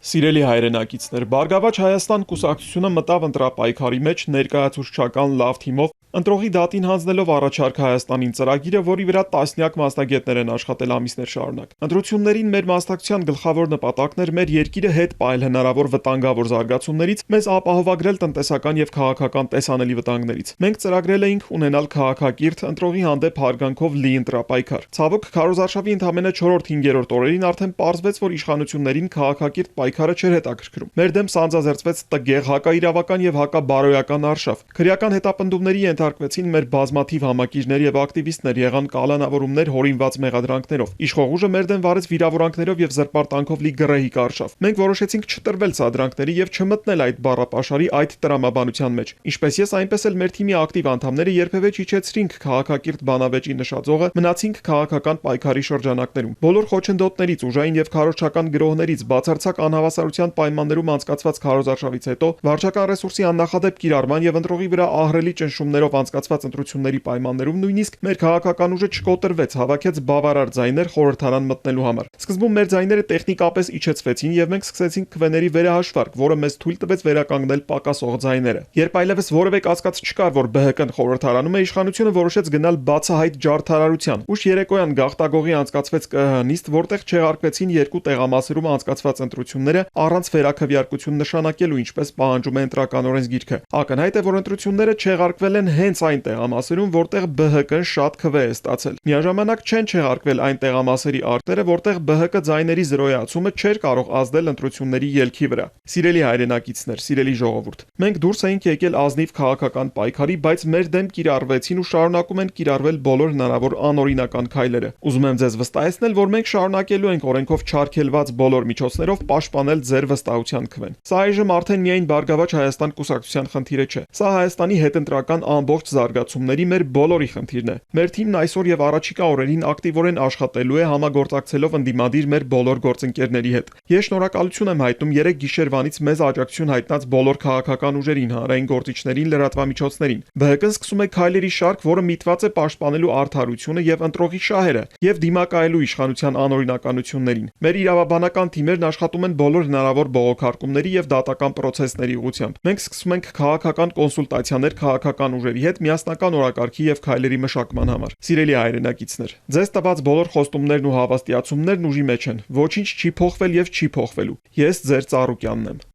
Սիրելի հայրենակիցներ, Բարգավաճ Հայաստան կուսակցությունը մտավ ընտրապայքարի մեջ ներկայացուցչական լավ թիմով, ընտրողի դատին հանձնելով առաջարկ Հայաստանին ծրագիրը, որի վրա տասնյակ մասնագետներ են աշխատել ամիսներ շարունակ։ Ընտրություններին մեր մասնակցության գլխավոր նպատակն էր մեր երկիրը հետ պահել հնարավոր վտանգավոր զարգացումներից, մեզ ապահովագրել տնտեսական եւ քաղաքական տեսանելի վտանգներից։ Մենք ծրագրել էինք ունենալ քաղաքակիրթ, ընտրողի հանդեպ հարգանքով լի ընտրապայքար։ Ցավոք, քարոզարշավի ընդամենը 4-5-րդ օրերին արդեն պարզվեց, որ իշխանություններին քաղաքակիրթ պայքարը չէր հետաքրքրում։ Մեր դեմ սանձազերծվեց տգեղ հակաիրավական եւ հակաբարոյական արշավ։ Քրեական հետապնդումների ենթարկվեցին մեր բազմաթիվ համակիրներ եւ ակտիվիստներ, եղան կալանավորումներ հորինված մեղադրանքներով։ Իշխող ուժը մեր դեմ վարեց վիրավորանքներով եւ զրպարտանքով լի գռեհիկ արշավ։ Մենք որոշեցինք չտրվել սադրանքների եւ չմտնել այդ բառապաշարի այդ տրամաբանության մեջ։ Ինչպես ես, այնպես էլ մեր թիմի ակտիվ անդամները երբևէ չիջեցրինք քաղաքակիրթ բանավեճի նշաձողը, մնացինք քաղաքական պայքարի շրջանակներում։ Բոլոր խոչընդոտներից, ուժային եւ քարոզչական գրոհներից, բացարձակ անհավասարության պայմաններում անցկացված քարոզարշավից հետո, վարչական ռեսուրսի աննախադեպ կիրառման եւ ընտրողի վրա ահռելի ճնշումներով անցկացված ընտրությունների պայմաններում նույնիսկ մեր քաղաքական ուժը չկոտրվեց, հավաքեց բավարար ձայներ խորհրդարան մտնելու համար։ Սկզբում մեր ձայները տեխնիկապես իջեցվեցին եւ մենք սկսեցինք քվեների վերահաշվարկ, որը մեզ թույլ տվեց վերականգնել պակասող ձայները։ Երբ այլևս որևէ կասկած չկար, որ ԲՀԿ-ն խորհրդարանում է, իշխանությունը որոշեց գնալ բացահայտ ջարդարարության։ Ուշ երեկոյան գաղտագողի անցկացվեց ԿՀ նիստ, որտեղ չեղարկվեցին երկու տեղամասերում անցկացված ընտրությունները առանց վերաքվեարկություն նշանակելու, ինչպես պահանջում է ընտրական օրենսգիրքը։ Ակնհայտ է, որ ընտրությունները չեղարկվել են հենց այն տեղամասերում, որտեղ ԲՀԿ-ն շատ քվե է ստացել։ Միաժամանակ չեն չեղարկվել այն տեղամասերի արտերը, որտեղ ԲՀԿ ձայների զրոյացումը չէր կարող ազդել ընտրությունների ելքի վրա։ Սիրելի հայրենակիցներ, սիրելի ժողովուրդ, մենք դուրս էինք եկել ազնիվ քաղաքական պայքարի, բայց մեր դեմ կիրառվեցին ու շարունակում են կիրառվել բոլոր հնարավոր անօրինական քայլերը։ Ուզում եմ ձեզ վստահեցնել, որ մենք շարունակելու ենք օրենքով չարգելված բոլոր միջոցներով պաշտպանել ձեր վստահության քվեն։ Սա այժմ արդեն միայն Բարգավաճ Հայաստան կուսակցության խնդիրը չէ։ Սա Հայաստանի հետընտրական ամբողջ զարգացումների մեր բոլորի խնդիրն է։ Մեր թիմն այսօր եւ առաջիկա օրերին ակտիվորեն աշխատելու է համագործակցելով ընդդիմադիր մեր բոլոր գործընկերների հետ։ Ես շնորհակալություն եմ հայտնում 3 գիշերվանից մեզ աջակցություն հայտնած բոլոր քաղաքական ուժերին, հանրային գործիչներին, լրատվամիջոցներին։ ԲՀԿ-ն սկսում է քայլերի շարք, որը միտված է պաշտպանելու արդարությունը եւ ընտրողի շահերը եւ դիմակայելու իշխանության անօրինականություններին։ Մեր իրավաբանական թիմերն աշխատում են բոլոր հնարավոր բողոքարկումների եւ դատական պրոցեսների ուղղությամբ։ Մենք սկսում ենք քաղաքական կոնսուլտացիաներ քաղաքական ուժերի հետ միասնական օրակարգի եւ քայլերի մշակման համար։ Սիրելի հայրենակիցներ, ձեզ տված բոլոր խոստումներն ու հավաստիացումներն ուժի մեջ են։ Ոչինչ չի փոխվել եւ չի փոխվելու։ Ես ձեր Ծառուկյանն եմ։